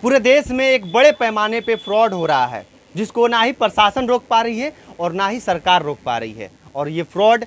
पूरे देश में एक बड़े पैमाने पे फ्रॉड हो रहा है, जिसको ना ही प्रशासन रोक पा रही है और ना ही सरकार रोक पा रही है। और ये फ्रॉड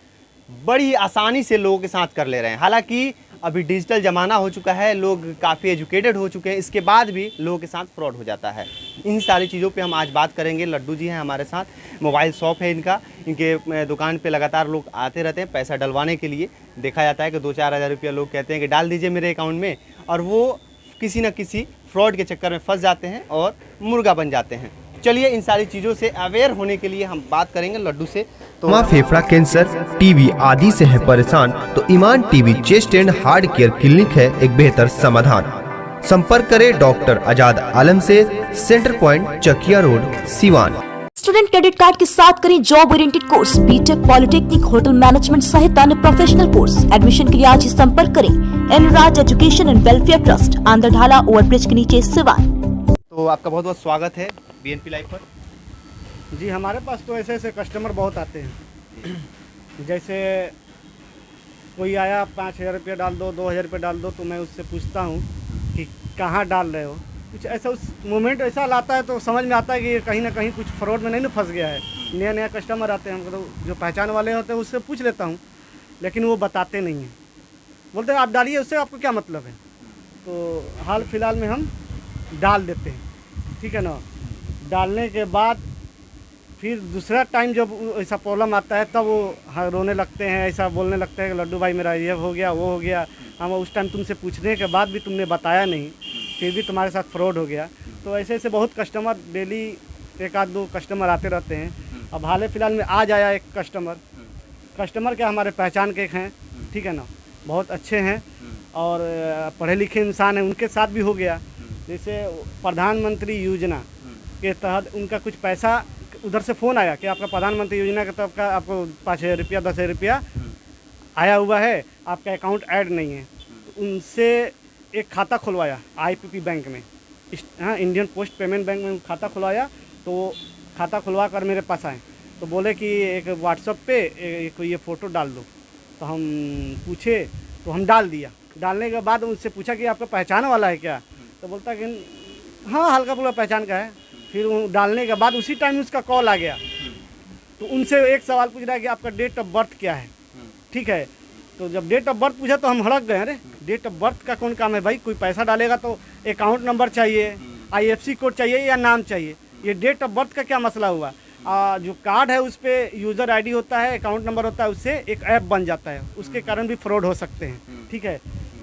बड़ी आसानी से लोगों के साथ कर ले रहे हैं। हालांकि अभी डिजिटल ज़माना हो चुका है, लोग काफ़ी एजुकेटेड हो चुके हैं, इसके बाद भी लोगों के साथ फ्रॉड हो जाता है। इन सारी चीज़ों पे हम आज बात करेंगे। लड्डू जी हैं हमारे साथ, मोबाइल शॉप है इनका। इनके दुकान पे लगातार लोग आते रहते हैं पैसा डलवाने के लिए। देखा जाता है कि 2-4 हज़ार रुपया लोग कहते हैं कि डाल दीजिए मेरे अकाउंट में, और वो किसी न किसी फ्रॉड के चक्कर में फंस जाते हैं और मुर्गा बन जाते हैं। चलिए इन सारी चीज़ों से अवेयर होने के लिए हम बात करेंगे लड्डू से। तो फेफड़ा कैंसर, टीबी आदि से है परेशान तो Iman TB chest and heart care clinic है एक बेहतर समाधान। संपर्क करें डॉक्टर आजाद आलम से, centre point Chakia road, Siwan. Student credit card के साथ करें job oriented course, BTech, polytechnic, hotel management सहित अन्य प्रोफेशनल कोर्स। एडमिशन के लिए आज ही संपर्क करें Enraj education and welfare trust, आंध्रढाला ओवरब्रिज के नीचे, सिवान। तो आपका बहुत बहुत स्वागत है बीएनपी लाइव पर। जी, हमारे पास तो ऐसे ऐसे कस्टमर बहुत आते हैं। जैसे कोई आया 5,000 रुपया डाल दो, 2,000 रुपया डाल दो, तो मैं उससे पूछता हूँ कि कहाँ डाल रहे हो। कुछ ऐसा उस मोमेंट ऐसा लाता है तो समझ में आता है कि ये कहीं ना कहीं कुछ फ्रॉड में नहीं ना फंस गया है। नया नया कस्टमर आते हैं, हमको तो जो पहचान वाले होते हैं उससे पूछ लेता हूँ, लेकिन वो बताते नहीं हैं। बोलते हैं आप डालिए, उससे आपको क्या मतलब है। तो हाल फिलहाल में हम डाल देते हैं, ठीक है ना। डालने के बाद फिर दूसरा टाइम जब ऐसा प्रॉब्लम आता है तब वो रोने लगते हैं, ऐसा बोलने लगते हैं कि लड्डू भाई मेरा ये हो गया, वो हो गया। हम उस टाइम तुमसे पूछने के बाद भी तुमने बताया नहीं, फिर भी तुम्हारे साथ फ्रॉड हो गया। तो ऐसे ऐसे बहुत कस्टमर, डेली 1-2 कस्टमर आते रहते हैं। अब हाल फिलहाल में आज आया एक कस्टमर क्या हमारे पहचान के हैं, ठीक है ना, बहुत अच्छे हैं और पढ़े लिखे इंसान हैं। उनके साथ भी हो गया। जैसे प्रधानमंत्री योजना के तहत उनका कुछ पैसा उधर से फ़ोन आया कि आपका प्रधानमंत्री योजना के तरफ का आपको 5,000 रुपया, 10,000 रुपया आया हुआ है, आपका अकाउंट ऐड नहीं है। तो उनसे एक खाता खुलवाया आईपीपी बैंक में, हाँ, इंडियन पोस्ट पेमेंट बैंक में खाता खुलवाया। तो खाता खुलवा कर मेरे पास आए तो बोले कि एक व्हाट्सएप पे एक ये फ़ोटो डाल दो। तो हम पूछे तो हम डाल दिया। डालने के बाद उनसे पूछा कि आपका पहचान वाला है क्या। तो बोलता कि हाँ, हल्का फुल्का पहचान का है। फिर वो डालने के बाद उसी टाइम उसका कॉल आ गया। तो उनसे एक सवाल पूछ रहा है कि आपका डेट ऑफ बर्थ क्या है, ठीक है। तो जब डेट ऑफ बर्थ पूछा तो हम हड़क गए। अरे डेट ऑफ बर्थ का कौन काम है भाई, कोई पैसा डालेगा तो अकाउंट नंबर चाहिए, IFSC कोड चाहिए या नाम चाहिए, ये डेट ऑफ बर्थ का क्या मसला हुआ। जो कार्ड है उस पर यूज़र ID होता है, अकाउंट नंबर होता है, उससे एक ऐप बन जाता है, उसके कारण भी फ्रॉड हो सकते हैं, ठीक है।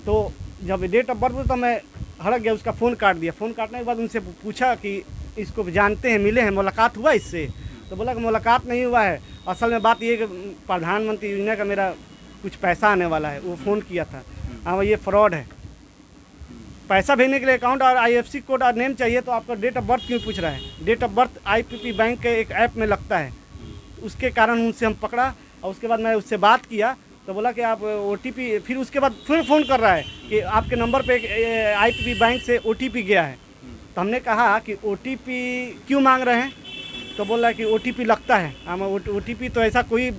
तो जब डेट ऑफ बर्थ तो मैं हड़क गया, उसका फ़ोन काट दिया। फ़ोन काटने के बाद उनसे पूछा कि इसको जानते हैं, मिले हैं, मुलाकात हुआ इससे। तो बोला कि मुलाकात नहीं हुआ है, असल में बात ये कि प्रधानमंत्री योजना का मेरा कुछ पैसा आने वाला है, वो फ़ोन किया था। हाँ, ये फ्रॉड है। पैसा भेजने के लिए अकाउंट और IFSC कोड और नेम चाहिए, तो आपका डेट ऑफ बर्थ क्यों पूछ रहा है। Date of birth IPP bank के एक ऐप में लगता है, उसके कारण उनसे हम पकड़ा। और उसके बाद मैं उससे बात किया तो बोला कि आप OTP, फिर उसके बाद फिर फ़ोन कर रहा है कि आपके नंबर पे एक IPP बैंक से OTP गया है। तो हमने कहा कि OTP क्यों मांग रहे हैं। तो बोल रहा है कि OTP लगता है। हम OTP तो ऐसा कोई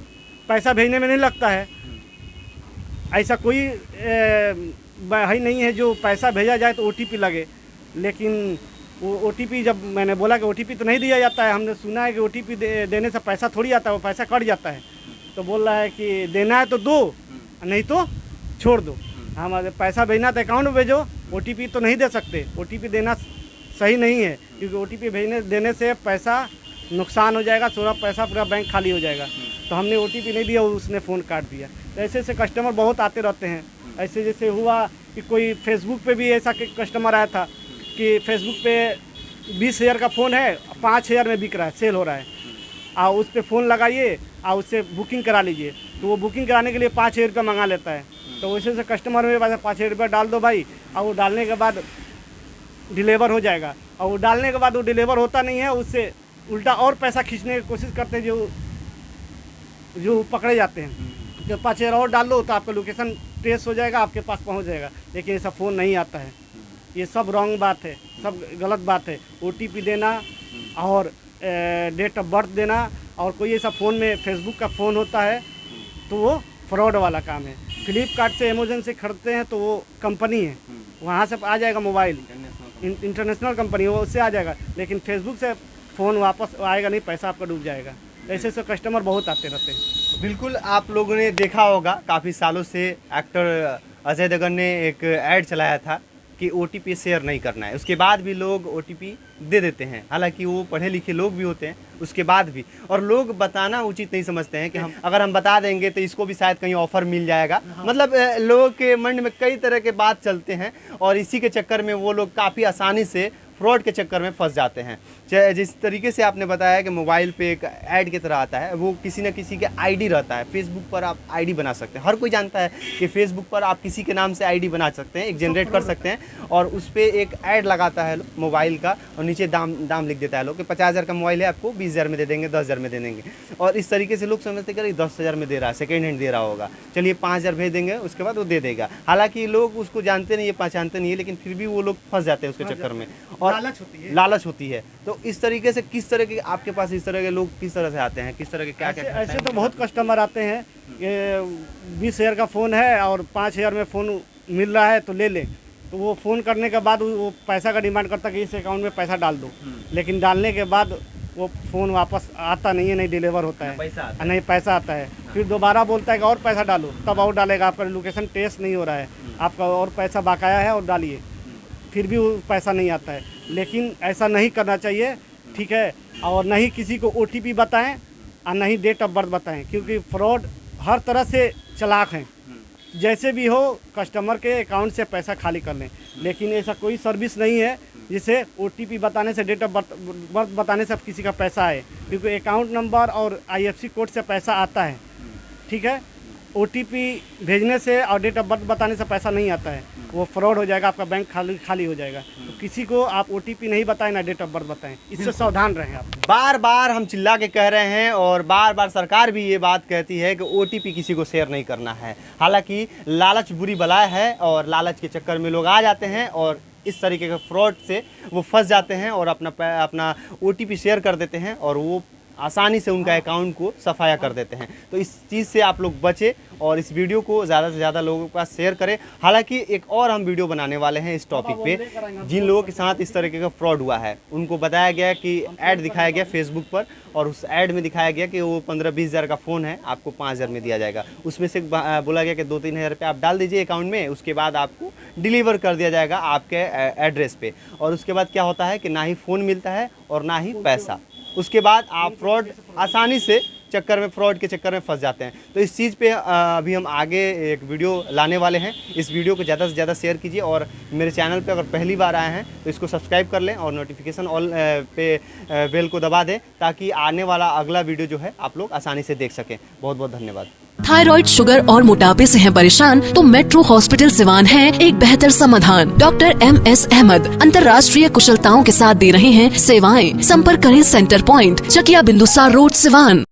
पैसा भेजने में नहीं लगता है, ऐसा कोई ही नहीं है जो पैसा भेजा जाए तो OTP लगे। लेकिन वो OTP, जब मैंने बोला कि OTP तो नहीं दिया जाता है, हमने सुना है कि OTP देने से पैसा थोड़ी आता है, वो पैसा कट जाता है। तो बोल रहा है कि देना है तो दो, नहीं तो छोड़ दो। हमारे पैसा भेजना तो अकाउंट में भेजो, OTP तो नहीं दे सकते। OTP देना सही नहीं है, क्योंकि OTP देने से पैसा नुकसान हो जाएगा, पूरा पैसा पूरा बैंक खाली हो जाएगा। तो हमने OTP नहीं दिया, उसने फ़ोन काट दिया। तो ऐसे ऐसे कस्टमर बहुत आते रहते हैं। ऐसे जैसे हुआ कि कोई फेसबुक पे भी ऐसा कस्टमर आया था कि फेसबुक पे 20,000 का फ़ोन है, 5,000 में बिक रहा है, सेल हो रहा है। उस पर फ़ोन लगाइए और उससे बुकिंग करा लीजिए। तो वो बुकिंग कराने के लिए 5,000 रुपया मंगा लेता है। तो वैसे से कस्टमर मेरे पास 5,000 रुपया डाल दो भाई, और वो डालने के बाद डिलीवर हो जाएगा। और वो डालने के बाद वो डिलीवर होता नहीं है, उससे उल्टा और पैसा खींचने की कोशिश करते हैं, जो पकड़े जाते हैं। जब 5,000 और डाल दो तो आपका लोकेशन ट्रेस हो जाएगा, आपके पास पहुंच जाएगा। लेकिन ऐसा फ़ोन नहीं आता है। ये सब रॉन्ग बात है, सब गलत बात है। OTP देना और डेट ऑफ बर्थ देना, और कोई ऐसा फ़ोन में फेसबुक का फ़ोन होता है तो वो फ्रॉड वाला काम है। फ्लिपकार्ट से, अमेज़न से खरीदते हैं तो वो कंपनी है, वहाँ से आ जाएगा मोबाइल, इंटरनेशनल कंपनी है, वो उससे आ जाएगा, लेकिन फेसबुक से फ़ोन वापस आएगा नहीं, पैसा आपका डूब जाएगा। ऐसे ऐसे कस्टमर बहुत आते रहते हैं। बिल्कुल, आप लोगों ने देखा होगा काफ़ी सालों से एक्टर अजय देवगन ने एक ऐड चलाया था कि OTP शेयर नहीं करना है। उसके बाद भी लोग OTP दे देते हैं, हालांकि वो पढ़े लिखे लोग भी होते हैं उसके बाद भी, और लोग बताना उचित नहीं समझते हैं कि अगर हम बता देंगे तो इसको भी शायद कहीं ऑफर मिल जाएगा। मतलब लोगों के मन में कई तरह के बात चलते हैं और इसी के चक्कर में वो लोग काफ़ी आसानी से फ्रॉड के चक्कर में फंस जाते हैं। जिस तरीके से आपने बताया कि मोबाइल पे एक ऐड की तरह आता है, वो किसी न किसी के आईडी रहता है। फेसबुक पर आप आईडी बना सकते हैं, हर कोई जानता है कि फेसबुक पर आप किसी के नाम से आईडी बना सकते हैं, एक जनरेट कर सकते हैं और उस पर एक ऐड लगाता है मोबाइल का और नीचे दाम लिख देता है लोग कि 50,000 का मोबाइल है, आपको 20,000 में दे देंगे, 10,000 में दे देंगे। और इस तरीके से लोग समझते हैं कि 10,000 में दे रहा है, सेकेंड हैंड दे रहा होगा, चलिए 5,000 भेज देंगे, उसके बाद वो दे देगा। हालांकि लोग उसको जानते नहीं है, पहचानते नहीं है, लेकिन फिर भी वो लोग फंस जाते हैं उसके चक्कर में और लालच होती है। तो इस तरीके से किस तरह के आपके पास इस तरह के लोग किस तरह से आते हैं, किस तरह के क्या क्या ऐसे तो बहुत कस्टमर आते हैं। ये 20,000 का फ़ोन है और 5,000 में फ़ोन मिल रहा है तो ले लें, तो वो फ़ोन करने के बाद वो पैसा का डिमांड करता है कि इस अकाउंट में पैसा डाल दो, लेकिन डालने के बाद वो फ़ोन वापस आता नहीं है, नहीं डिलीवर होता है, नहीं पैसा आता है। फिर दोबारा बोलता है कि और पैसा डालो, तब और डालेगा, आपका लोकेशन टेस्ट नहीं हो रहा है, आपका और पैसा बकाया है और डालिए, फिर भी वो पैसा नहीं आता है। लेकिन ऐसा नहीं करना चाहिए, ठीक है। और नहीं किसी को OTP बताएं और नहीं डेट ऑफ बर्थ बताएं, क्योंकि फ्रॉड हर तरह से चालाक हैं। जैसे भी हो कस्टमर के अकाउंट से पैसा खाली कर लें, लेकिन ऐसा कोई सर्विस नहीं है जिसे OTP बताने से, डेट ऑफ बर्थ बताने से किसी का पैसा आए, क्योंकि अकाउंट नंबर और IFSC कोड से पैसा आता है, ठीक है। OTP भेजने से और डेट ऑफ बर्थ बताने से पैसा नहीं आता है, वो फ्रॉड हो जाएगा, आपका बैंक खाली हो जाएगा। तो किसी को आप OTP नहीं बताएं ना डेट ऑफ बर्थ बताएं, इससे सावधान रहें आप। बार बार हम चिल्ला के कह रहे हैं और बार बार सरकार भी ये बात कहती है कि OTP किसी को शेयर नहीं करना है। हालांकि लालच बुरी बला है और लालच के चक्कर में लोग आ जाते हैं और इस तरीके के फ्रॉड से वो फंस जाते हैं और अपना OTP शेयर कर देते हैं और वो आसानी से उनका अकाउंट को सफाया कर देते हैं। तो इस चीज़ से आप लोग बचें और इस वीडियो को ज़्यादा से ज़्यादा लोगों के पास शेयर करें। हालांकि एक और हम वीडियो बनाने वाले हैं इस टॉपिक पे, जिन लोगों के साथ इस तरीके का फ्रॉड हुआ है उनको बताया गया कि ऐड दिखाया गया फेसबुक पर और उस ऐड में दिखाया गया कि वो 15-20 हज़ार का फ़ोन है, आपको 5,000 में दिया जाएगा। उसमें से बोला गया कि 2-3 हज़ार रुपये आप डाल दीजिए अकाउंट में, उसके बाद आपको डिलीवर कर दिया जाएगा आपके एड्रेस पे। और उसके बाद क्या होता है कि ना ही फ़ोन मिलता है और ना ही पैसा। उसके बाद आप फ्रॉड आसानी से फ्रॉड के चक्कर में फंस जाते हैं। तो इस चीज़ पे अभी हम आगे एक वीडियो लाने वाले हैं। इस वीडियो को ज़्यादा से ज़्यादा शेयर कीजिए और मेरे चैनल पे अगर पहली बार आए हैं तो इसको सब्सक्राइब कर लें और नोटिफिकेशन ऑल पे बेल को दबा दें ताकि आने वाला अगला वीडियो जो है आप लोग आसानी से देख सकें। बहुत बहुत धन्यवाद। थायराइड, शुगर और मोटापे से हैं परेशान तो मेट्रो हॉस्पिटल सिवान है एक बेहतर समाधान। डॉक्टर MS अहमद अंतर्राष्ट्रीय कुशलताओं के साथ दे रहे हैं सेवाएं। संपर्क करें centre point, Chakia Bindusar road, Siwan.